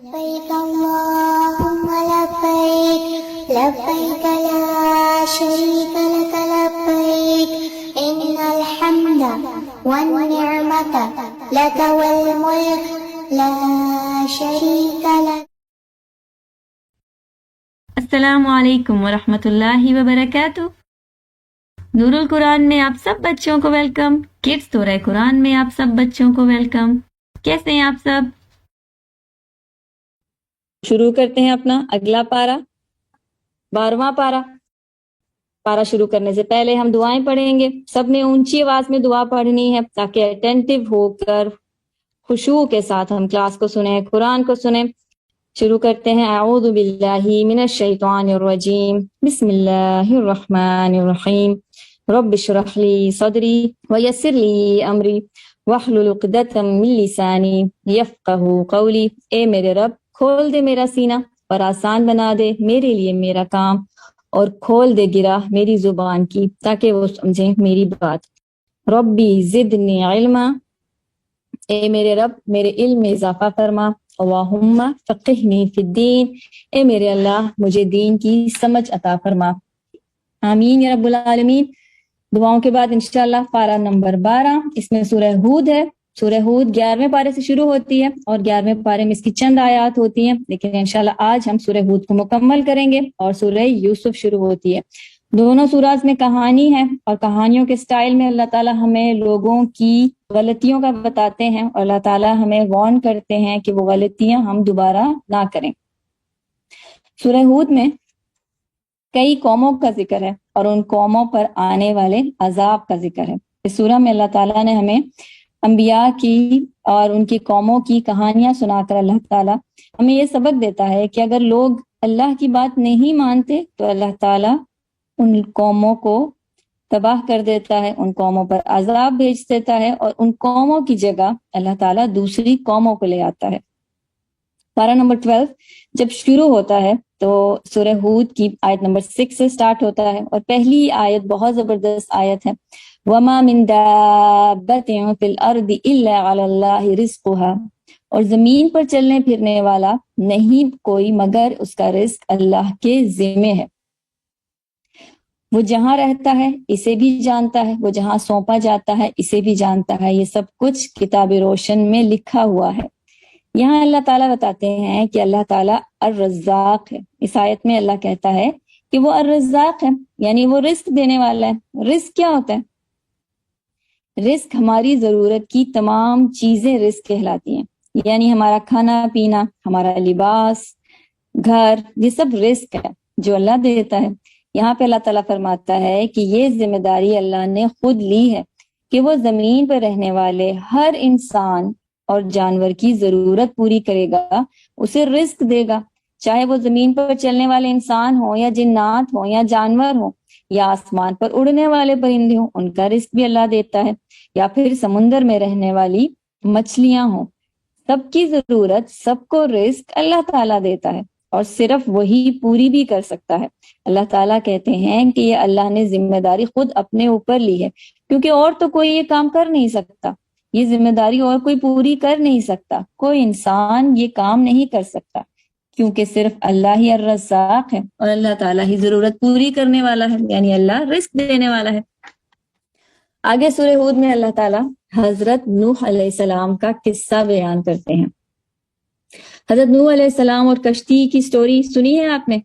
لبيك اللهم لبيك لبيك لا شريك لك لبيك إن الحمد والنعمة لك والملك لا شريك لك. السلام علیکم ورحمۃ اللہ وبرکاتہ. نور القرآن میں آپ سب بچوں کو ویلکم. کڈس سورہ قرآن میں آپ سب بچوں کو ویلکم. کیسے ہیں آپ سب؟ شروع کرتے ہیں اپنا اگلا پارا، 12واں پارا شروع کرنے سے پہلے ہم دعائیں پڑھیں گے. سب نے اونچی آواز میں دعا پڑھنی ہے تاکہ اٹینٹو ہو کر خشوع کے ساتھ ہم کلاس کو سنیں، قرآن کو سنیں. شروع کرتے ہیں. اعوذ باللہ من الشیطان الرجیم، بسم اللہ الرحمن الرحیم. رب اشرح لی صدری ویسر لی امری واحلل عقدۃ من لسانی یفقہوا قولی. اے میرے رب کھول دے میرا سینہ اور آسان بنا دے میرے لیے میرا کام، اور کھول دے گرہ میری زبان کی تاکہ وہ سمجھیں میری بات. ربی زدنی علما، اے میرے رب میرے علم میں اضافہ فرما. اللہم فقہنی فی الدین، اے میرے اللہ مجھے دین کی سمجھ عطا فرما. آمین یا رب العالمین. دعاؤں کے بعد انشاءاللہ پارہ نمبر 12، اس میں سورہ ہود ہے. سورہ ہود 11ویں پارے سے شروع ہوتی ہے اور 11ویں پارے میں اس کی چند آیات ہوتی ہیں، لیکن انشاءاللہ آج ہم سورہ ہود کو مکمل کریں گے اور سورہ یوسف شروع ہوتی ہے. دونوں سورات میں کہانی ہے اور کہانیوں کے سٹائل میں اللہ تعالیٰ ہمیں لوگوں کی غلطیوں کا بتاتے ہیں اور اللہ تعالیٰ ہمیں وارن کرتے ہیں کہ وہ غلطیاں ہم دوبارہ نہ کریں. سورہ ہود میں کئی قوموں کا ذکر ہے اور ان قوموں پر آنے والے عذاب کا ذکر ہے. اس سورہ میں اللہ تعالیٰ نے ہمیں انبیاء کی اور ان کی قوموں کی کہانیاں سنا کر اللہ تعالیٰ ہمیں یہ سبق دیتا ہے کہ اگر لوگ اللہ کی بات نہیں مانتے تو اللہ تعالیٰ ان قوموں کو تباہ کر دیتا ہے، ان قوموں پر عذاب بھیج دیتا ہے اور ان قوموں کی جگہ اللہ تعالیٰ دوسری قوموں کو لے آتا ہے. پارہ نمبر 12 جب شروع ہوتا ہے تو سورہ ہود کی آیت نمبر 6 سے سٹارٹ ہوتا ہے اور پہلی آیت بہت زبردست آیت ہے. وَمَا مِن دَابَّةٍ فِي الْأَرْضِ إِلَّا عَلَى اللَّهِ رِزْقُهَا، اور زمین پر چلنے پھرنے والا نہیں کوئی مگر اس کا رزق اللہ کے ذمہ ہے. وہ جہاں رہتا ہے اسے بھی جانتا ہے، وہ جہاں سونپا جاتا ہے اسے بھی جانتا ہے. یہ سب کچھ کتاب روشن میں لکھا ہوا ہے. یہاں اللہ تعالیٰ بتاتے ہیں کہ اللہ تعالیٰ الرزاق ہے. اس آیت میں اللہ کہتا ہے کہ وہ الرزاق ہے، یعنی وہ رزق دینے والا ہے. رزق کیا ہوتا ہے؟ رزق ہماری ضرورت کی تمام چیزیں رزق کہلاتی ہیں، یعنی ہمارا کھانا پینا، ہمارا لباس، گھر، یہ سب رزق ہے جو اللہ دیتا ہے. یہاں پہ اللہ تعالیٰ فرماتا ہے کہ یہ ذمہ داری اللہ نے خود لی ہے کہ وہ زمین پر رہنے والے ہر انسان اور جانور کی ضرورت پوری کرے گا، اسے رزق دے گا. چاہے وہ زمین پر چلنے والے انسان ہوں یا جنات ہوں یا جانور ہوں یا آسمان پر اڑنے والے پرندے ہوں، ان کا رزق بھی اللہ دیتا ہے، یا پھر سمندر میں رہنے والی مچھلیاں ہوں. سب کی ضرورت، سب کو رزق اللہ تعالیٰ دیتا ہے اور صرف وہی پوری بھی کر سکتا ہے. اللہ تعالیٰ کہتے ہیں کہ یہ اللہ نے ذمہ داری خود اپنے اوپر لی ہے، کیونکہ اور تو کوئی یہ کام کر نہیں سکتا، یہ ذمہ داری اور کوئی پوری کر نہیں سکتا، کوئی انسان یہ کام نہیں کر سکتا، کیونکہ صرف اللہ ہی الرزاق ہے اور اللہ تعالیٰ ہی ضرورت پوری کرنے والا ہے، یعنی اللہ رزق دینے والا ہے. آگے سورہ ہود میں اللہ تعالیٰ حضرت نوح علیہ السلام کا قصہ بیان کرتے ہیں. حضرت نوح علیہ السلام اور کشتی کی سٹوری سنی ہے آپ نے؟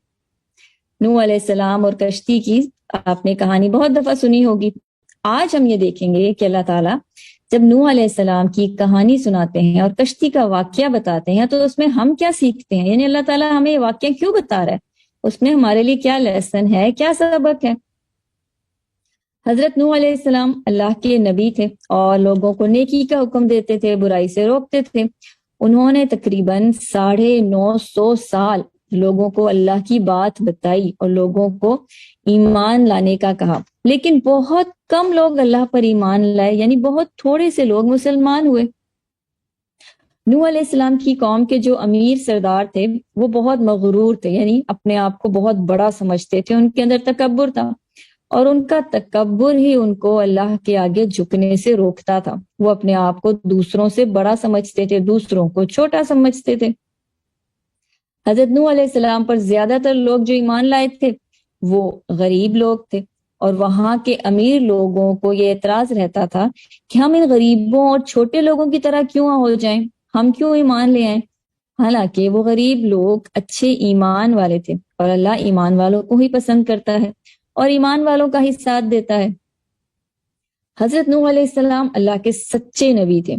نوح علیہ السلام اور کشتی کی آپ نے کہانی بہت دفعہ سنی ہوگی. آج ہم یہ دیکھیں گے کہ اللہ تعالیٰ جب نوح علیہ السلام کی کہانی سناتے ہیں اور کشتی کا واقعہ بتاتے ہیں تو اس میں ہم کیا سیکھتے ہیں، یعنی اللہ تعالیٰ ہمیں یہ واقعہ کیوں بتا رہا ہے، اس میں ہمارے لیے کیا لیسن ہے، کیا سبق ہے. حضرت نوح علیہ السلام اللہ کے نبی تھے اور لوگوں کو نیکی کا حکم دیتے تھے، برائی سے روکتے تھے. انہوں نے تقریباً 950 سال لوگوں کو اللہ کی بات بتائی اور لوگوں کو ایمان لانے کا کہا، لیکن بہت کم لوگ اللہ پر ایمان لائے، یعنی بہت تھوڑے سے لوگ مسلمان ہوئے. نوح علیہ السلام کی قوم کے جو امیر سردار تھے وہ بہت مغرور تھے، یعنی اپنے آپ کو بہت بڑا سمجھتے تھے، ان کے اندر تکبر تھا اور ان کا تکبر ہی ان کو اللہ کے آگے جھکنے سے روکتا تھا. وہ اپنے آپ کو دوسروں سے بڑا سمجھتے تھے، دوسروں کو چھوٹا سمجھتے تھے. حضرت نوح علیہ السلام پر زیادہ تر لوگ جو ایمان لائے تھے وہ غریب لوگ تھے، اور وہاں کے امیر لوگوں کو یہ اعتراض رہتا تھا کہ ہم ان غریبوں اور چھوٹے لوگوں کی طرح کیوں ہو جائیں، ہم کیوں ایمان لے آئیں۔ حالانکہ وہ غریب لوگ اچھے ایمان والے تھے، اور اللہ ایمان والوں کو ہی پسند کرتا ہے اور ایمان والوں کا ہی ساتھ دیتا ہے۔ حضرت نوح علیہ السلام اللہ کے سچے نبی تھے،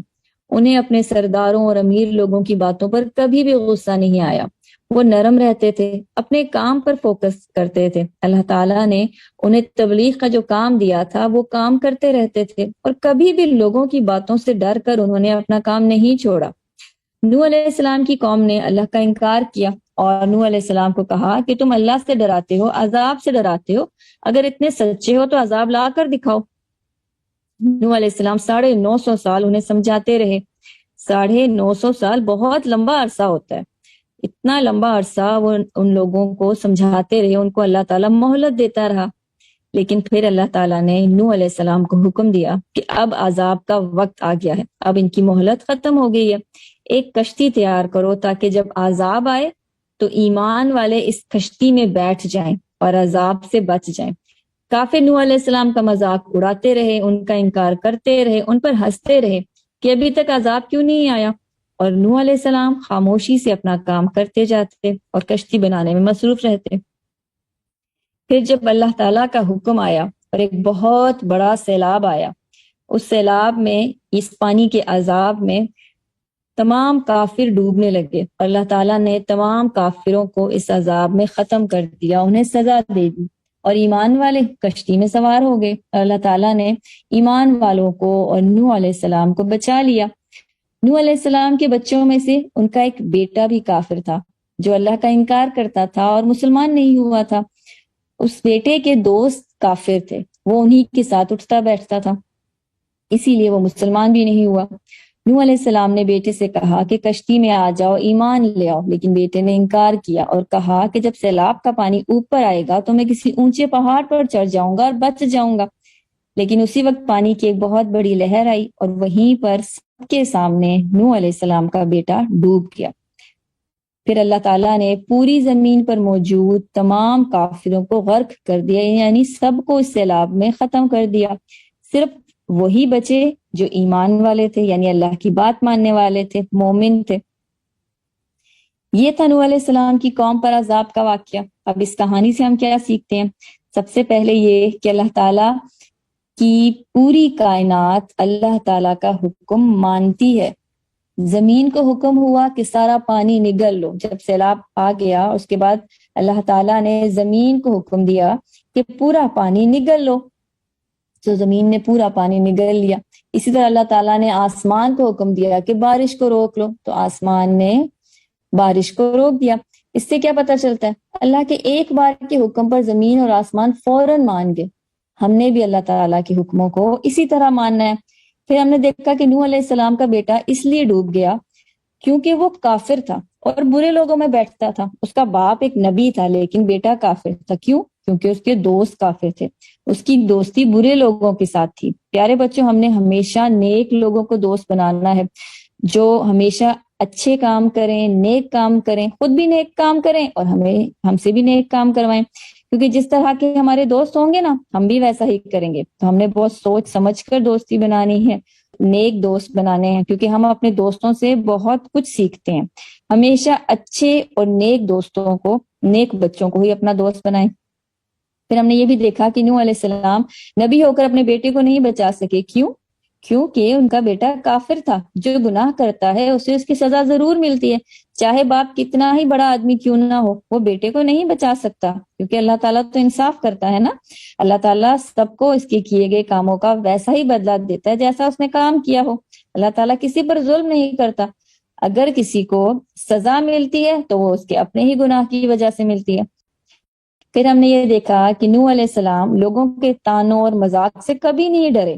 انہیں اپنے سرداروں اور امیر لوگوں کی باتوں پر کبھی بھی غصہ نہیں آیا، وہ نرم رہتے تھے، اپنے کام پر فوکس کرتے تھے۔ اللہ تعالیٰ نے انہیں تبلیغ کا جو کام دیا تھا وہ کام کرتے رہتے تھے، اور کبھی بھی لوگوں کی باتوں سے ڈر کر انہوں نے اپنا کام نہیں چھوڑا۔ نوح علیہ السلام کی قوم نے اللہ کا انکار کیا اور نوح علیہ السلام کو کہا کہ تم اللہ سے ڈراتے ہو، عذاب سے ڈراتے ہو، اگر اتنے سچے ہو تو عذاب لا کر دکھاؤ۔ نوح علیہ السلام 950 سال انہیں سمجھاتے رہے۔ 950 سال بہت لمبا عرصہ ہوتا ہے، اتنا لمبا عرصہ وہ ان لوگوں کو سمجھاتے رہے، ان کو اللہ تعالیٰ مہلت دیتا رہا۔ لیکن پھر اللہ تعالیٰ نے نوح علیہ السلام کو حکم دیا کہ اب عذاب کا وقت آ گیا ہے، اب ان کی مہلت ختم ہو گئی ہے، ایک کشتی تیار کرو تاکہ جب عذاب آئے تو ایمان والے اس کشتی میں بیٹھ جائیں اور عذاب سے بچ جائیں۔ کافر نوح علیہ السلام کا مذاق اڑاتے رہے، ان کا انکار کرتے رہے، ان پر ہنستے رہے کہ ابھی تک عذاب کیوں نہیں آیا، اور نوح علیہ السلام خاموشی سے اپنا کام کرتے جاتے اور کشتی بنانے میں مصروف رہتے۔ پھر جب اللہ تعالیٰ کا حکم آیا اور ایک بہت بڑا سیلاب آیا، اس سیلاب میں، اس پانی کے عذاب میں تمام کافر ڈوبنے لگے، اللہ تعالیٰ نے تمام کافروں کو اس عذاب میں ختم کر دیا، انہیں سزا دے دی، اور ایمان والے کشتی میں سوار ہو گئے۔ اللہ تعالیٰ نے ایمان والوں کو اور نوح علیہ السلام کو بچا لیا۔ نوح علیہ السلام کے بچوں میں سے ان کا ایک بیٹا بھی کافر تھا جو اللہ کا انکار کرتا تھا اور مسلمان نہیں ہوا تھا۔ اس بیٹے کے دوست کافر تھے، وہ انہی کے ساتھ اٹھتا بیٹھتا تھا، اسی لیے وہ مسلمان بھی نہیں ہوا۔ نوح علیہ السلام نے بیٹے سے کہا کہ کشتی میں آ جاؤ، ایمان لے آؤ، لیکن بیٹے نے انکار کیا اور کہا کہ جب سیلاب کا پانی اوپر آئے گا تو میں کسی اونچے پہاڑ پر چڑھ جاؤں گا اور بچ جاؤں گا۔ لیکن اسی وقت پانی کی ایک بہت بڑی لہر آئی اور وہیں پر سب کے سامنے نوح علیہ السلام کا بیٹا ڈوب گیا۔ پھر اللہ تعالیٰ نے پوری زمین پر موجود تمام کافروں کو غرق کر دیا، یعنی سب کو اس سیلاب میں ختم کر دیا، صرف وہی بچے جو ایمان والے تھے، یعنی اللہ کی بات ماننے والے تھے، مومن تھے۔ یہ تھا نوح علیہ السلام کی قوم پر عذاب کا واقعہ۔ اب اس کہانی سے ہم کیا سیکھتے ہیں؟ سب سے پہلے یہ کہ اللہ تعالیٰ کی پوری کائنات اللہ تعالیٰ کا حکم مانتی ہے۔ زمین کو حکم ہوا کہ سارا پانی نگل لو، جب سیلاب آ گیا اس کے بعد اللہ تعالیٰ نے زمین کو حکم دیا کہ پورا پانی نگل لو، تو زمین نے پورا پانی نگل لیا۔ اسی طرح اللہ تعالیٰ نے آسمان کو حکم دیا کہ بارش کو روک لو، تو آسمان نے بارش کو روک دیا۔ اس سے کیا پتہ چلتا ہے؟ اللہ کے ایک بار کے حکم پر زمین اور آسمان فوراً مان گئے۔ ہم نے بھی اللہ تعالیٰ کے حکموں کو اسی طرح ماننا ہے۔ پھر ہم نے دیکھا کہ نوح علیہ السلام کا بیٹا اس لیے ڈوب گیا کیونکہ وہ کافر تھا اور برے لوگوں میں بیٹھتا تھا۔ اس کا باپ ایک نبی تھا لیکن بیٹا کافر تھا۔ کیوں؟ کیونکہ اس کے دوست کافر تھے، اس کی دوستی برے لوگوں کے ساتھ تھی۔ پیارے بچوں، ہم نے ہمیشہ نیک لوگوں کو دوست بنانا ہے، جو ہمیشہ اچھے کام کریں، نیک کام کریں، خود بھی نیک کام کریں اور ہم سے بھی نیک کام کروائیں، کیونکہ جس طرح کے ہمارے دوست ہوں گے نا، ہم بھی ویسا ہی کریں گے۔ تو ہم نے بہت سوچ سمجھ کر دوستی بنانی ہے، نیک دوست بنانے ہیں، کیونکہ ہم اپنے دوستوں سے بہت کچھ سیکھتے ہیں۔ ہمیشہ اچھے اور نیک دوستوں کو، نیک بچوں کو ہی اپنا دوست بنائیں۔ پھر ہم نے یہ بھی دیکھا کہ نوح علیہ السلام نبی ہو کر اپنے بیٹے کو نہیں بچا سکے۔ کیونکہ ان کا بیٹا کافر تھا۔ جو گناہ کرتا ہے اسے اس کی سزا ضرور ملتی ہے، چاہے باپ کتنا ہی بڑا آدمی کیوں نہ ہو، وہ بیٹے کو نہیں بچا سکتا، کیونکہ اللہ تعالیٰ تو انصاف کرتا ہے نا۔ اللہ تعالیٰ سب کو اس کے کیے گئے کاموں کا ویسا ہی بدلہ دیتا ہے جیسا اس نے کام کیا ہو۔ اللہ تعالیٰ کسی پر ظلم نہیں کرتا۔ اگر کسی کو سزا ملتی ہے تو وہ اس کے اپنے ہی گناہ کی وجہ سے ملتی ہے۔ پھر ہم نے یہ دیکھا کہ نوح علیہ السلام لوگوں کے طعنوں اور مذاق سے کبھی نہیں ڈرے،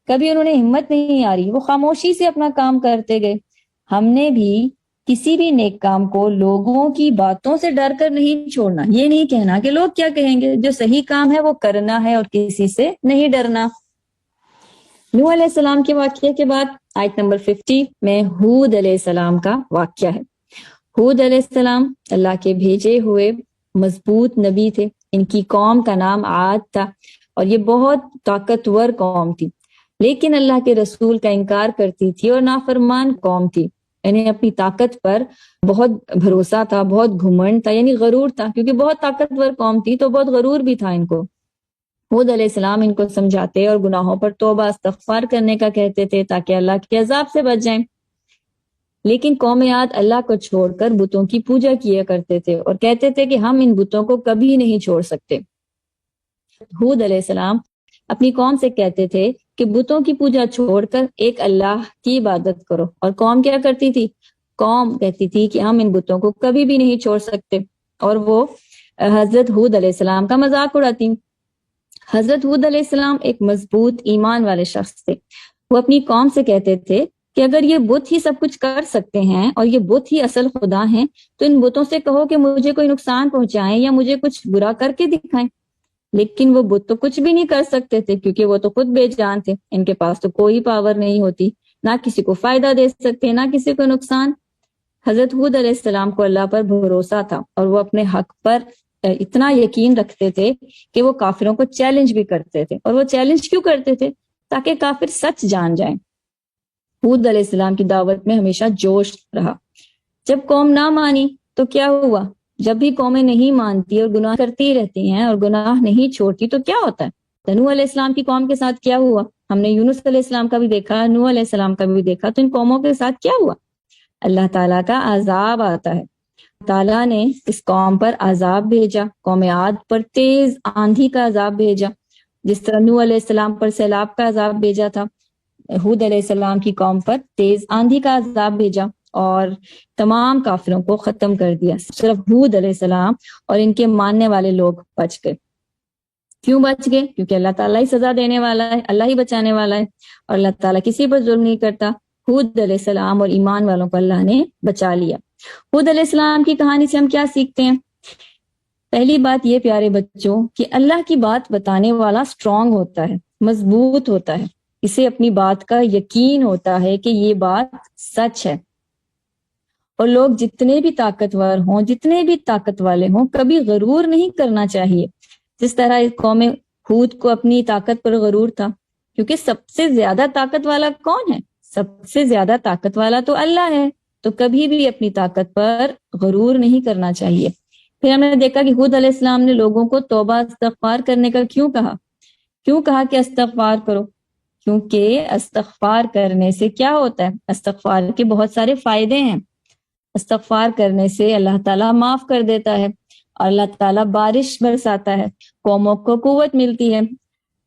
کبھی انہوں نے ہمت نہیں ہاری، وہ خاموشی سے اپنا کام کرتے گئے۔ ہم نے بھی کسی بھی نیک کام کو لوگوں کی باتوں سے ڈر کر نہیں چھوڑنا، یہ نہیں کہنا کہ لوگ کیا کہیں گے، جو صحیح کام ہے وہ کرنا ہے اور کسی سے نہیں ڈرنا۔ نوح علیہ السلام کے واقعے کے بعد آیت نمبر 50 میں ہود علیہ السلام کا واقعہ ہے۔ ہود علیہ السلام اللہ کے بھیجے ہوئے مضبوط نبی تھے. ان کی قوم کا نام عاد تھا اور یہ بہت طاقتور قوم تھی، لیکن اللہ کے رسول کا انکار کرتی تھی اور نافرمان قوم تھی. انہیں اپنی طاقت پر بہت بھروسہ تھا، بہت گھمنڈ تھا، یعنی غرور تھا، کیونکہ بہت طاقتور قوم تھی تو بہت غرور بھی تھا ان کو. ہود علیہ السلام ان کو سمجھاتے اور گناہوں پر توبہ استغفار کرنے کا کہتے تھے تاکہ اللہ کے عذاب سے بچ جائیں. لیکن قوم عاد اللہ کو چھوڑ کر بتوں کی پوجا کیا کرتے تھے اور کہتے تھے کہ ہم ان بتوں کو کبھی نہیں چھوڑ سکتے. ہود علیہ السلام اپنی قوم سے کہتے تھے کہ بتوں کی پوجا چھوڑ کر ایک اللہ کی عبادت کرو، اور قوم کیا کرتی تھی؟ قوم کہتی تھی کہ ہم ان بتوں کو کبھی بھی نہیں چھوڑ سکتے، اور وہ حضرت ہود علیہ السلام کا مذاق اڑاتی. حضرت ہود علیہ السلام ایک مضبوط ایمان والے شخص تھے. وہ اپنی قوم سے کہتے تھے کہ اگر یہ بت ہی سب کچھ کر سکتے ہیں اور یہ بت ہی اصل خدا ہیں تو ان بتوں سے کہو کہ مجھے کوئی نقصان پہنچائیں یا مجھے کچھ برا کر کے دکھائیں. لیکن وہ بت تو کچھ بھی نہیں کر سکتے تھے کیونکہ وہ تو خود بے جان تھے. ان کے پاس تو کوئی پاور نہیں ہوتی، نہ کسی کو فائدہ دے سکتے نہ کسی کو نقصان. حضرت ہود علیہ السلام کو اللہ پر بھروسہ تھا اور وہ اپنے حق پر اتنا یقین رکھتے تھے کہ وہ کافروں کو چیلنج بھی کرتے تھے. اور وہ چیلنج کیوں کرتے تھے؟ تاکہ کافر سچ جان جائیں. ہود علیہ السلام کی دعوت میں ہمیشہ جوش رہا. جب قوم نہ مانی تو کیا ہوا؟ جب بھی قومیں نہیں مانتی اور گناہ کرتی رہتی ہیں اور گناہ نہیں چھوڑتی تو کیا ہوتا ہے؟ نوح علیہ السلام کی قوم کے ساتھ کیا ہوا؟ ہم نے یونس علیہ السلام کا بھی دیکھا، نوح علیہ السلام کا بھی دیکھا. تو ان قوموں کے ساتھ کیا ہوا؟ اللہ تعالیٰ کا عذاب آتا ہے. تعالیٰ نے اس قوم پر عذاب بھیجا. قوم عاد پر تیز آندھی کا عذاب بھیجا، جس طرح نوح علیہ السلام پر سیلاب کا عذاب بھیجا تھا. ہود علیہ السلام کی قوم پر تیز آندھی کا عذاب بھیجا اور تمام کافروں کو ختم کر دیا. صرف ہود علیہ السلام اور ان کے ماننے والے لوگ بچ گئے. کیوں بچ گئے؟ کیونکہ اللہ تعالیٰ ہی سزا دینے والا ہے، اللہ ہی بچانے والا ہے، اور اللہ تعالیٰ کسی پر ظلم نہیں کرتا. ہود علیہ السلام اور ایمان والوں کو اللہ نے بچا لیا. ہود علیہ السلام کی کہانی سے ہم کیا سیکھتے ہیں؟ پہلی بات یہ پیارے بچوں کہ اللہ کی بات بتانے والا اسٹرانگ ہوتا ہے، مضبوط ہوتا ہے. اسے اپنی بات کا یقین ہوتا ہے کہ یہ بات سچ ہے. اور لوگ جتنے بھی طاقتور ہوں، جتنے بھی طاقت والے ہوں، کبھی غرور نہیں کرنا چاہیے. جس طرح قوم ہود کو اپنی طاقت پر غرور تھا، کیونکہ سب سے زیادہ طاقت والا کون ہے؟ سب سے زیادہ طاقت والا تو اللہ ہے. تو کبھی بھی اپنی طاقت پر غرور نہیں کرنا چاہیے. پھر ہم نے دیکھا کہ ہود علیہ السلام نے لوگوں کو توبہ استغفار کرنے کا کیوں کہا کہ استغفار کرو؟ کیونکہ استغفار کرنے سے کیا ہوتا ہے؟ استغفار کے بہت سارے فائدے ہیں. استغفار کرنے سے اللہ تعالیٰ معاف کر دیتا ہے اور اللہ تعالیٰ بارش برساتا ہے، قوموں کو قوت ملتی ہے.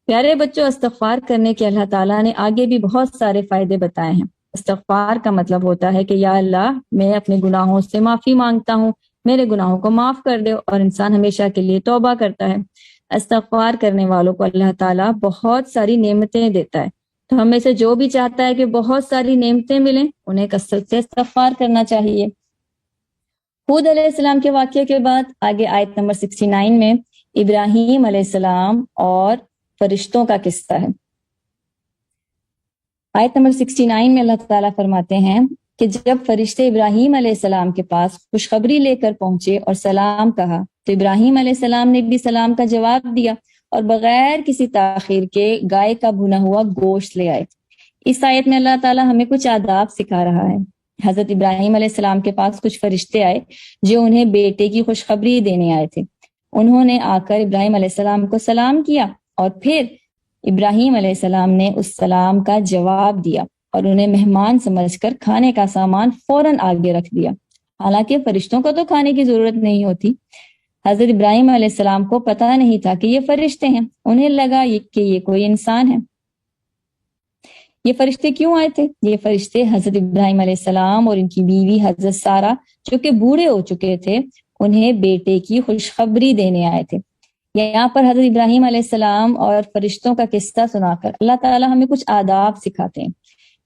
پیارے بچوں، استغفار کرنے کے اللہ تعالیٰ نے آگے بھی بہت سارے فائدے بتائے ہیں. استغفار کا مطلب ہوتا ہے کہ یا اللہ، میں اپنے گناہوں سے معافی مانگتا ہوں، میرے گناہوں کو معاف کر دے، اور انسان ہمیشہ کے لیے توبہ کرتا ہے. استغفار کرنے والوں کو اللہ تعالیٰ بہت ساری نعمتیں دیتا ہے. تو ہم میں سے جو بھی چاہتا ہے کہ بہت ساری نعمتیں ملیں، انہیں کثرت سے استغفار کرنا چاہیے. ہود علیہ السلام کے واقعے کے بعد آگے آیت نمبر 69 میں ابراہیم علیہ السلام اور فرشتوں کا قصہ ہے. آیت نمبر 69 میں اللہ تعالیٰ فرماتے ہیں کہ جب فرشتے ابراہیم علیہ السلام کے پاس خوشخبری لے کر پہنچے اور سلام کہا تو ابراہیم علیہ السلام نے بھی سلام کا جواب دیا اور بغیر کسی تاخیر کے گائے کا بھنا ہوا گوشت لے آئے. اس آیت میں اللہ تعالیٰ ہمیں کچھ آداب سکھا رہا ہے. حضرت ابراہیم علیہ السلام کے پاس کچھ فرشتے آئے جو انہیں بیٹے کی خوشخبری دینے آئے تھے. انہوں نے آ کر ابراہیم علیہ السلام کو سلام کیا اور پھر ابراہیم علیہ السلام نے اس سلام کا جواب دیا اور انہیں مہمان سمجھ کر کھانے کا سامان فوراً آگے رکھ دیا. حالانکہ فرشتوں کو تو کھانے کی ضرورت نہیں ہوتی. حضرت ابراہیم علیہ السلام کو پتہ نہیں تھا کہ یہ فرشتے ہیں. انہیں لگا کہ یہ کوئی انسان ہے. یہ فرشتے کیوں آئے تھے؟ یہ فرشتے حضرت ابراہیم علیہ السلام اور ان کی بیوی حضرت سارہ جو کہ بوڑھے ہو چکے تھے انہیں بیٹے کی خوشخبری دینے آئے تھے. یہاں پر حضرت ابراہیم علیہ السلام اور فرشتوں کا قصہ سنا کر اللہ تعالیٰ ہمیں کچھ آداب سکھاتے ہیں.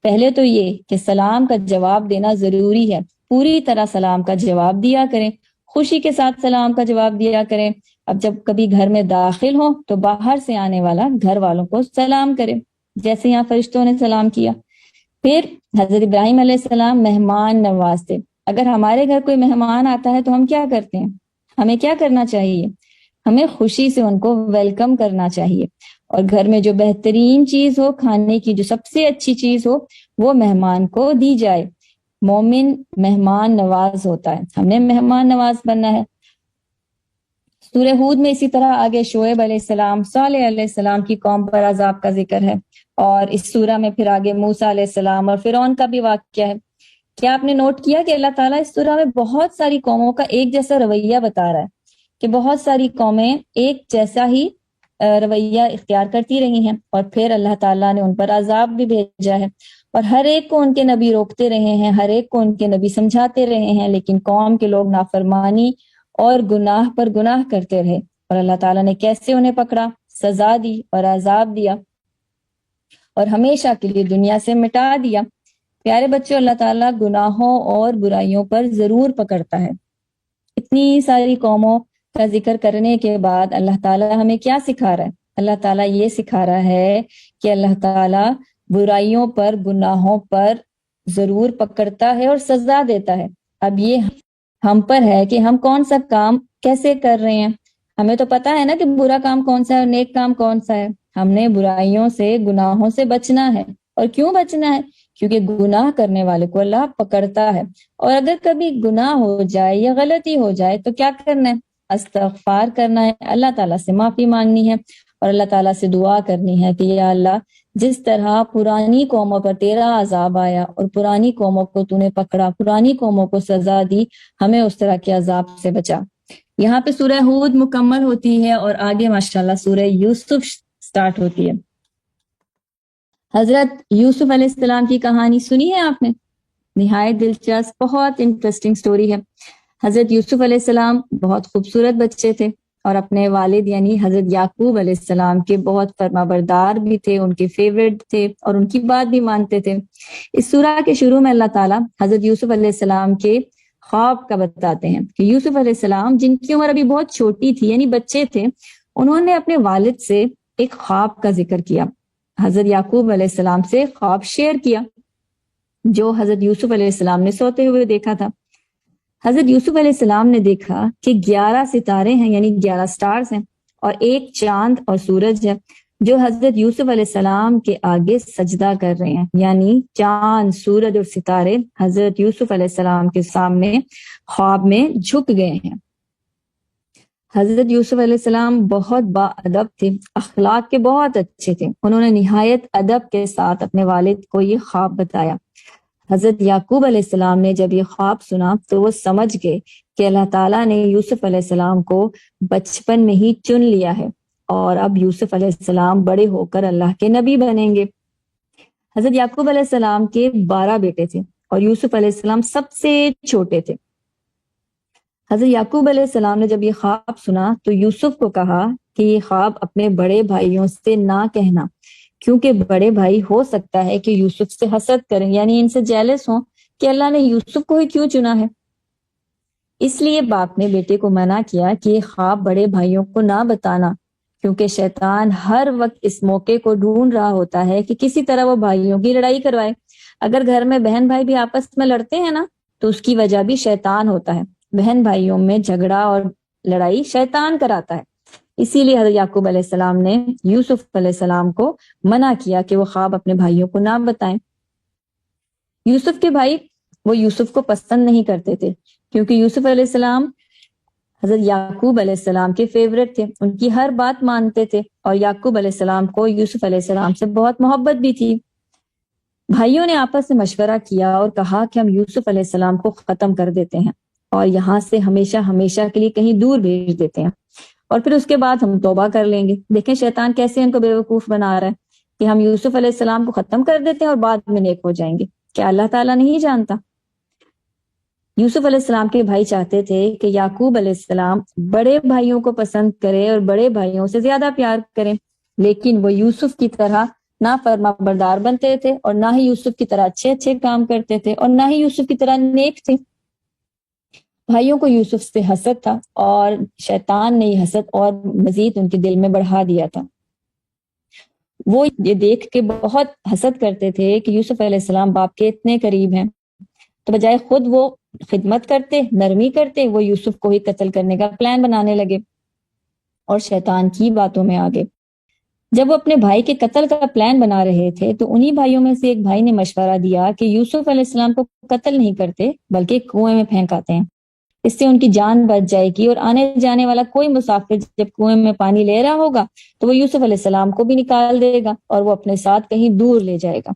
پہلے تو یہ کہ سلام کا جواب دینا ضروری ہے. پوری طرح سلام کا جواب دیا کریں، خوشی کے ساتھ سلام کا جواب دیا کریں. اب جب کبھی گھر میں داخل ہو تو باہر سے آنے والا گھر والوں کو سلام کرے، جیسے یہاں فرشتوں نے سلام کیا. پھر حضرت ابراہیم علیہ السلام مہمان نواز تھے. اگر ہمارے گھر کوئی مہمان آتا ہے تو ہم کیا کرتے ہیں؟ ہمیں کیا کرنا چاہیے؟ ہمیں خوشی سے ان کو ویلکم کرنا چاہیے، اور گھر میں جو بہترین چیز ہو، کھانے کی جو سب سے اچھی چیز ہو، وہ مہمان کو دی جائے۔ مومن مہمان نواز ہوتا ہے، ہم نے مہمان نواز بننا ہے۔ سورہ ہود میں اسی طرح آگے شعیب علیہ السلام، صالح علیہ السلام کی قوم پر عذاب کا ذکر ہے، اور اس سورہ میں پھر آگے موسیٰ علیہ السلام اور فرعون کا بھی واقعہ ہے۔ کیا آپ نے نوٹ کیا کہ اللہ تعالیٰ اس سورہ میں بہت ساری قوموں کا ایک جیسا رویہ بتا رہا ہے، کہ بہت ساری قومیں ایک جیسا ہی رویہ اختیار کرتی رہی ہیں، اور پھر اللہ تعالیٰ نے ان پر عذاب بھی بھیجا ہے، اور ہر ایک کو ان کے نبی روکتے رہے ہیں، ہر ایک کو ان کے نبی سمجھاتے رہے ہیں، لیکن قوم کے لوگ نافرمانی اور گناہ پر گناہ کرتے رہے، اور اللہ تعالیٰ نے کیسے انہیں پکڑا، سزا دی اور عذاب دیا، اور ہمیشہ کے لیے دنیا سے مٹا دیا۔ پیارے بچوں، اللہ تعالیٰ گناہوں اور برائیوں پر ضرور پکڑتا ہے۔ اتنی ساری قوموں کا ذکر کرنے کے بعد اللہ تعالیٰ ہمیں کیا سکھا رہا ہے؟ اللہ تعالیٰ یہ سکھا رہا ہے کہ اللہ تعالیٰ برائیوں پر، گناہوں پر ضرور پکڑتا ہے اور سزا دیتا ہے۔ اب یہ ہم پر ہے کہ ہم کون سا کام کیسے کر رہے ہیں۔ ہمیں تو پتا ہے نا کہ برا کام کون سا ہے اور نیک کام کون سا ہے۔ ہم نے برائیوں سے، گناہوں سے بچنا ہے۔ اور کیوں بچنا ہے؟ کیونکہ گناہ کرنے والے کو اللہ پکڑتا ہے، اور اگر کبھی گناہ ہو جائے یا غلطی ہو جائے تو کیا کرنا ہے؟ استغفار کرنا ہے، اللہ تعالیٰ سے معافی مانگنی ہے، اور اللہ تعالیٰ سے دعا کرنی ہے کہ یا اللہ، جس طرح پرانی قوموں پر تیرا عذاب آیا اور پرانی قوموں کو تو نے پکڑا، پرانی قوموں کو سزا دی، ہمیں اس طرح کے عذاب سے بچا۔ یہاں پہ سورہ ہود مکمل ہوتی ہے، اور آگے ماشاءاللہ سورہ یوسف سٹارٹ ہوتی ہے۔ حضرت یوسف علیہ السلام کی کہانی سنی ہے آپ نے؟ نہایت دلچسپ، بہت انٹرسٹنگ سٹوری ہے۔ حضرت یوسف علیہ السلام بہت خوبصورت بچے تھے، اور اپنے والد یعنی حضرت یعقوب علیہ السلام کے بہت فرما بردار بھی تھے، ان کے فیورٹ تھے، اور ان کی بات بھی مانتے تھے۔ اس سورہ کے شروع میں اللہ تعالیٰ حضرت یوسف علیہ السلام کے خواب کا بتاتے ہیں کہ یوسف علیہ السلام، جن کی عمر ابھی بہت چھوٹی تھی، یعنی بچے تھے، انہوں نے اپنے والد سے ایک خواب کا ذکر کیا، حضرت یعقوب علیہ السلام سے خواب شیئر کیا جو حضرت یوسف علیہ السلام نے سوتے ہوئے دیکھا تھا۔ حضرت یوسف علیہ السلام نے دیکھا کہ 11 ستارے ہیں، یعنی 11 سٹارز ہیں، اور ایک چاند اور سورج ہے جو حضرت یوسف علیہ السلام کے آگے سجدہ کر رہے ہیں، یعنی چاند، سورج اور ستارے حضرت یوسف علیہ السلام کے سامنے خواب میں جھک گئے ہیں۔ حضرت یوسف علیہ السلام بہت با ادب تھے، اخلاق کے بہت اچھے تھے۔ انہوں نے نہایت ادب کے ساتھ اپنے والد کو یہ خواب بتایا۔ حضرت یعقوب علیہ السلام نے جب یہ خواب سنا تو وہ سمجھ گئے کہ اللہ تعالیٰ نے یوسف علیہ السلام کو بچپن میں ہی چن لیا ہے، اور اب یوسف علیہ السلام بڑے ہو کر اللہ کے نبی بنیں گے۔ حضرت یعقوب علیہ السلام کے 12 بیٹے تھے، اور یوسف علیہ السلام سب سے چھوٹے تھے۔ حضرت یعقوب علیہ السلام نے جب یہ خواب سنا تو یوسف کو کہا کہ یہ خواب اپنے بڑے بھائیوں سے نہ کہنا، کیونکہ بڑے بھائی ہو سکتا ہے کہ یوسف سے حسد کریں، یعنی ان سے جیلس ہوں کہ اللہ نے یوسف کو ہی کیوں چنا ہے۔ اس لیے باپ نے بیٹے کو منع کیا کہ یہ خواب بڑے بھائیوں کو نہ بتانا، کیونکہ شیطان ہر وقت اس موقع کو ڈھونڈ رہا ہوتا ہے کہ کسی طرح وہ بھائیوں کی لڑائی کروائے۔ اگر گھر میں بہن بھائی بھی آپس میں لڑتے ہیں نا، تو اس کی وجہ بھی شیطان ہوتا ہے۔ بہن بھائیوں میں جھگڑا اور لڑائی شیطان کراتا ہے۔ اسی لیے حضرت یعقوب علیہ السلام نے یوسف علیہ السلام کو منع کیا کہ وہ خواب اپنے بھائیوں کو نہ بتائیں۔ یوسف کے بھائی وہ یوسف کو پسند نہیں کرتے تھے، کیونکہ یوسف علیہ السلام حضرت یعقوب علیہ السلام کے فیورٹ تھے، ان کی ہر بات مانتے تھے، اور یعقوب علیہ السلام کو یوسف علیہ السلام سے بہت محبت بھی تھی۔ بھائیوں نے آپس میں مشورہ کیا اور کہا کہ ہم یوسف علیہ السلام کو ختم کر دیتے ہیں اور یہاں سے ہمیشہ ہمیشہ کے لیے کہیں دور بھیج دیتے ہیں، اور پھر اس کے بعد ہم توبہ کر لیں گے۔ دیکھیں شیطان کیسے ان کو بیوقوف بنا رہا ہے کہ ہم یوسف علیہ السلام کو ختم کر دیتے ہیں اور بعد میں نیک ہو جائیں گے۔ کیا اللہ تعالیٰ نہیں جانتا؟ یوسف علیہ السلام کے بھائی چاہتے تھے کہ یعقوب علیہ السلام بڑے بھائیوں کو پسند کرے اور بڑے بھائیوں سے زیادہ پیار کریں، لیکن وہ یوسف کی طرح نہ فرما بردار بنتے تھے، اور نہ ہی یوسف کی طرح اچھے اچھے کام کرتے تھے، اور نہ ہی یوسف کی طرح نیک تھے۔ بھائیوں کو یوسف سے حسد تھا، اور شیطان نے یہ حسد اور مزید ان کے دل میں بڑھا دیا تھا۔ وہ یہ دیکھ کے بہت حسد کرتے تھے کہ یوسف علیہ السلام باپ کے اتنے قریب ہیں، تو بجائے خود وہ خدمت کرتے، نرمی کرتے، وہ یوسف کو ہی قتل کرنے کا پلان بنانے لگے اور شیطان کی باتوں میں آ گئے۔ جب وہ اپنے بھائی کے قتل کا پلان بنا رہے تھے تو انہی بھائیوں میں سے ایک بھائی نے مشورہ دیا کہ یوسف علیہ السلام کو قتل نہیں کرتے بلکہ کنویں میں پھینکاتے ہیں، اس سے ان کی جان بچ جائے گی، اور آنے جانے والا کوئی مسافر جب کنویں میں پانی لے رہا ہوگا تو وہ یوسف علیہ السلام کو بھی نکال دے گا اور وہ اپنے ساتھ کہیں دور لے جائے گا۔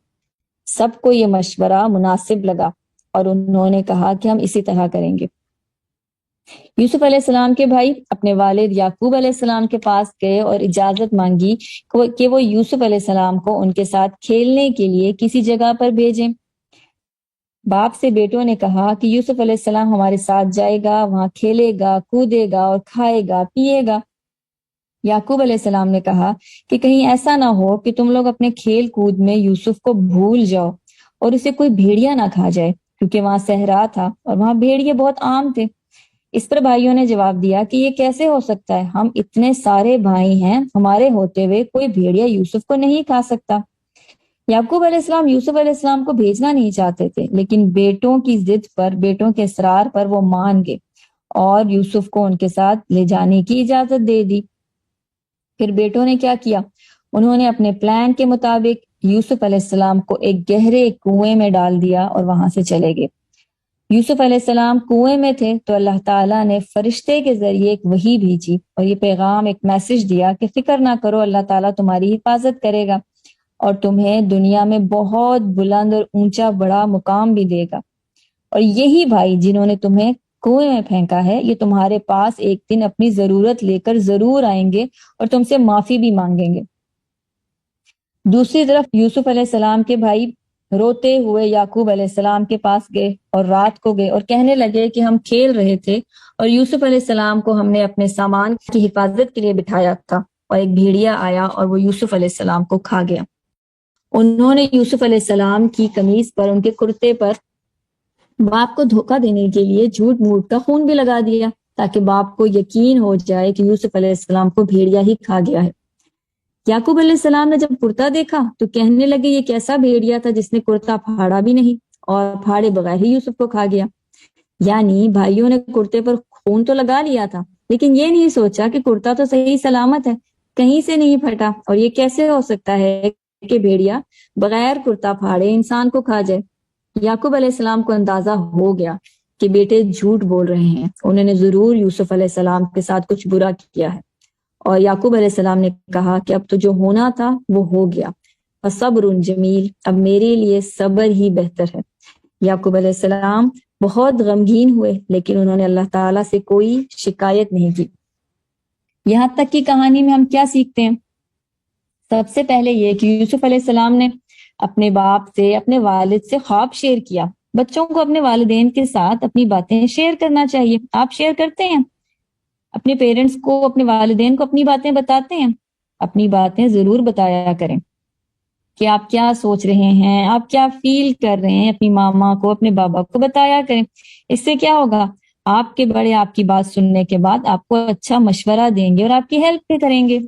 سب کو یہ مشورہ مناسب لگا اور انہوں نے کہا کہ ہم اسی طرح کریں گے۔ یوسف علیہ السلام کے بھائی اپنے والد یعقوب علیہ السلام کے پاس گئے اور اجازت مانگی کہ وہ یوسف علیہ السلام کو ان کے ساتھ کھیلنے کے لیے کسی جگہ پر بھیجیں۔ باپ سے بیٹوں نے کہا کہ یوسف علیہ السلام ہمارے ساتھ جائے گا، وہاں کھیلے گا، کودے گا اور کھائے گا، پیے گا۔ یعقوب علیہ السلام نے کہا کہ کہیں ایسا نہ ہو کہ تم لوگ اپنے کھیل کود میں یوسف کو بھول جاؤ اور اسے کوئی بھیڑیا نہ کھا جائے، کیونکہ وہاں صحرا تھا اور وہاں بھیڑیے بہت عام تھے۔ اس پر بھائیوں نے جواب دیا کہ یہ کیسے ہو سکتا ہے، ہم اتنے سارے بھائی ہیں، ہمارے ہوتے ہوئے کوئی بھیڑیا یوسف کو نہیں کھا سکتا۔ یعقوب علیہ السلام یوسف علیہ السلام کو بھیجنا نہیں چاہتے تھے، لیکن بیٹوں کی ضد پر، بیٹوں کے اصرار پر وہ مان گئے اور یوسف کو ان کے ساتھ لے جانے کی اجازت دے دی۔ پھر بیٹوں نے کیا کیا؟ انہوں نے اپنے پلان کے مطابق یوسف علیہ السلام کو ایک گہرے کنویں میں ڈال دیا اور وہاں سے چلے گئے۔ یوسف علیہ السلام کنویں میں تھے تو اللہ تعالیٰ نے فرشتے کے ذریعے ایک وحی بھیجی اور یہ پیغام، ایک میسج دیا کہ فکر نہ کرو، اللہ تعالیٰ تمہاری حفاظت کرے گا اور تمہیں دنیا میں بہت بلند اور اونچا بڑا مقام بھی دے گا، اور یہی بھائی جنہوں نے تمہیں کنویں میں پھینکا ہے یہ تمہارے پاس ایک دن اپنی ضرورت لے کر ضرور آئیں گے اور تم سے معافی بھی مانگیں گے۔ دوسری طرف یوسف علیہ السلام کے بھائی روتے ہوئے یعقوب علیہ السلام کے پاس گئے اور رات کو گئے اور کہنے لگے کہ ہم کھیل رہے تھے اور یوسف علیہ السلام کو ہم نے اپنے سامان کی حفاظت کے لیے بٹھایا تھا اور ایک بھیڑیا آیا اور وہ یوسف علیہ السلام کو کھا گیا۔ انہوں نے یوسف علیہ السلام کی قمیص پر، ان کے کرتے پر باپ کو دھوکہ دینے کے لیے جھوٹ موٹ کا خون بھی لگا دیا تاکہ باپ کو یقین ہو جائے کہ یوسف علیہ السلام کو بھیڑیا ہی کھا گیا ہے۔ یعقوب علیہ السلام نے جب کرتا دیکھا تو کہنے لگے یہ کیسا بھیڑیا تھا جس نے کرتا پھاڑا بھی نہیں اور پھاڑے بغیر ہی یوسف کو کھا گیا۔ یعنی بھائیوں نے کرتے پر خون تو لگا لیا تھا لیکن یہ نہیں سوچا کہ کرتا تو صحیح سلامت ہے، کہیں سے نہیں پھٹا، اور یہ کیسے ہو سکتا ہے کہ بھیڑیا بغیر کرتا پھاڑے انسان کو کھا جائے۔ یعقوب علیہ السلام کو اندازہ ہو گیا کہ بیٹے جھوٹ بول رہے ہیں، انہوں نے ضرور یوسف علیہ السلام کے ساتھ کچھ برا کیا ہے، اور یعقوب علیہ السلام نے کہا کہ اب تو جو ہونا تھا وہ ہو گیا، فصبر جمیل، اب میرے لیے صبر ہی بہتر ہے۔ یعقوب علیہ السلام بہت غمگین ہوئے لیکن انہوں نے اللہ تعالیٰ سے کوئی شکایت نہیں کی۔ یہاں تک کی کہانی میں ہم کیا سیکھتے ہیں؟ سب سے پہلے یہ کہ یوسف علیہ السلام نے اپنے باپ سے، اپنے والد سے خواب شیئر کیا۔ بچوں کو اپنے والدین کے ساتھ اپنی باتیں شیئر کرنا چاہیے۔ آپ شیئر کرتے ہیں اپنے پیرنٹس کو، اپنے والدین کو اپنی باتیں بتاتے ہیں؟ اپنی باتیں ضرور بتایا کریں کہ آپ کیا سوچ رہے ہیں، آپ کیا فیل کر رہے ہیں، اپنی ماما کو، اپنے بابا کو بتایا کریں۔ اس سے کیا ہوگا؟ آپ کے بڑے آپ کی بات سننے کے بعد آپ کو اچھا مشورہ دیں گے اور آپ کی ہیلپ بھی کریں گے۔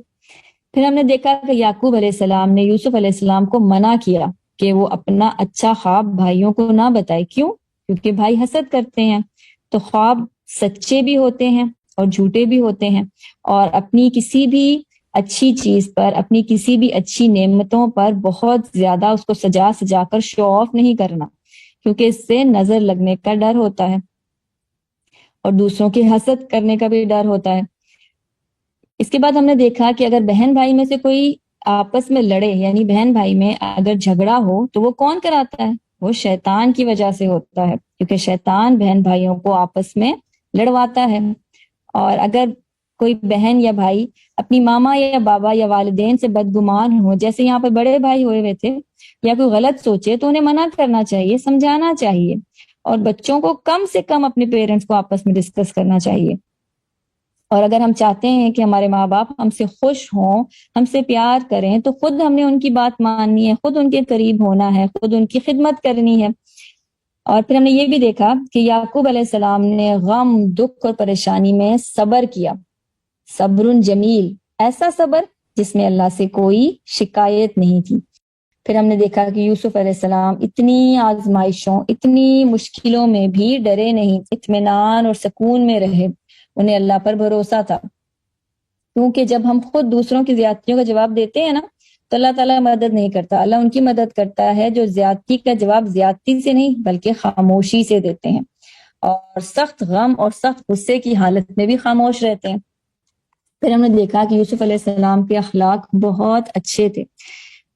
پھر ہم نے دیکھا کہ یعقوب علیہ السلام نے یوسف علیہ السلام کو منع کیا کہ وہ اپنا اچھا خواب بھائیوں کو نہ بتائے۔ کیوں؟ کیونکہ بھائی حسد کرتے ہیں۔ تو خواب سچے بھی ہوتے ہیں اور جھوٹے بھی ہوتے ہیں، اور اپنی کسی بھی اچھی چیز پر، اپنی کسی بھی اچھی نعمتوں پر بہت زیادہ اس کو سجا سجا کر شو آف نہیں کرنا، کیونکہ اس سے نظر لگنے کا ڈر ہوتا ہے اور دوسروں کے حسد کرنے کا بھی ڈر ہوتا ہے۔ اس کے بعد ہم نے دیکھا کہ اگر بہن بھائی میں سے کوئی آپس میں لڑے، یعنی بہن بھائی میں اگر جھگڑا ہو تو وہ کون کراتا ہے؟ وہ شیطان کی وجہ سے ہوتا ہے، کیونکہ شیطان بہن بھائیوں کو آپس میں لڑواتا ہے۔ اور اگر کوئی بہن یا بھائی اپنی ماما یا بابا یا والدین سے بدگمان ہو، جیسے یہاں پہ بڑے بھائی ہوئے ہوئے تھے، یا کوئی غلط سوچے تو انہیں منع کرنا چاہیے، سمجھانا چاہیے، اور بچوں کو کم سے کم اپنے پیرنٹس کو آپس میں ڈسکس کرنا چاہیے۔ اور اگر ہم چاہتے ہیں کہ ہمارے ماں باپ ہم سے خوش ہوں، ہم سے پیار کریں، تو خود ہم نے ان کی بات ماننی ہے، خود ان کے قریب ہونا ہے، خود ان کی خدمت کرنی ہے۔ اور پھر ہم نے یہ بھی دیکھا کہ یعقوب علیہ السلام نے غم، دکھ اور پریشانی میں صبر کیا، صبر جمیل، ایسا صبر جس میں اللہ سے کوئی شکایت نہیں تھی۔ پھر ہم نے دیکھا کہ یوسف علیہ السلام اتنی آزمائشوں اتنی مشکلوں میں بھی ڈرے نہیں، اطمینان اور سکون میں رہے، انہیں اللہ پر بھروسہ تھا، کیونکہ جب ہم خود دوسروں کی زیادتیوں کا جواب دیتے ہیں نا تو اللہ تعالیٰ مدد نہیں کرتا، اللہ ان کی مدد کرتا ہے جو زیادتی کا جواب زیادتی سے نہیں بلکہ خاموشی سے دیتے ہیں، اور سخت غم اور سخت غصے کی حالت میں بھی خاموش رہتے ہیں۔ پھر ہم نے دیکھا کہ یوسف علیہ السلام کے اخلاق بہت اچھے تھے۔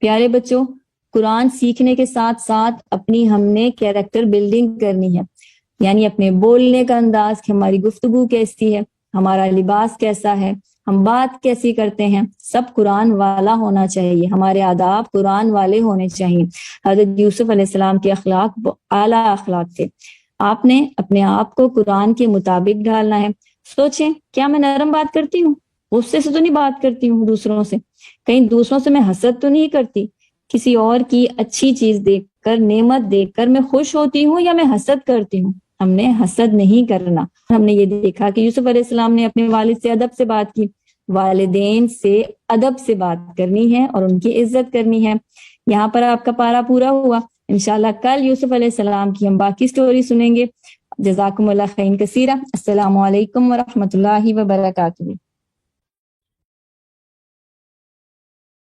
پیارے بچوں، قرآن سیکھنے کے ساتھ ساتھ اپنی ہم نے کیریکٹر بلڈنگ کرنی ہے، یعنی اپنے بولنے کا انداز، کہ ہماری گفتگو کیسی ہے، ہمارا لباس کیسا ہے، ہم بات کیسی کرتے ہیں، سب قرآن والا ہونا چاہیے، ہمارے آداب قرآن والے ہونے چاہیے۔ حضرت یوسف علیہ السلام کے اخلاق اعلیٰ اخلاق تھے۔ آپ نے اپنے آپ کو قرآن کے مطابق ڈھالنا ہے۔ سوچیں، کیا میں نرم بات کرتی ہوں؟ غصے سے تو نہیں بات کرتی ہوں دوسروں سے، کہیں دوسروں سے میں حسد تو نہیں کرتی، کسی اور کی اچھی چیز دیکھ کر، نعمت دیکھ کر میں خوش ہوتی ہوں یا میں حسد کرتی ہوں؟ ہم نے حسد نہیں کرنا۔ ہم نے یہ دیکھا کہ یوسف علیہ السلام نے اپنے والد سے ادب سے بات کی، والدین سے ادب سے بات کرنی ہے اور ان کی عزت کرنی ہے۔ یہاں پر آپ کا پارہ پورا ہوا۔ انشاءاللہ کل یوسف علیہ السلام کی ہم باقی سٹوری سنیں گے۔ جزاکم اللہ خیر کثیرہ۔ السلام علیکم ورحمۃ اللہ وبرکاتہ۔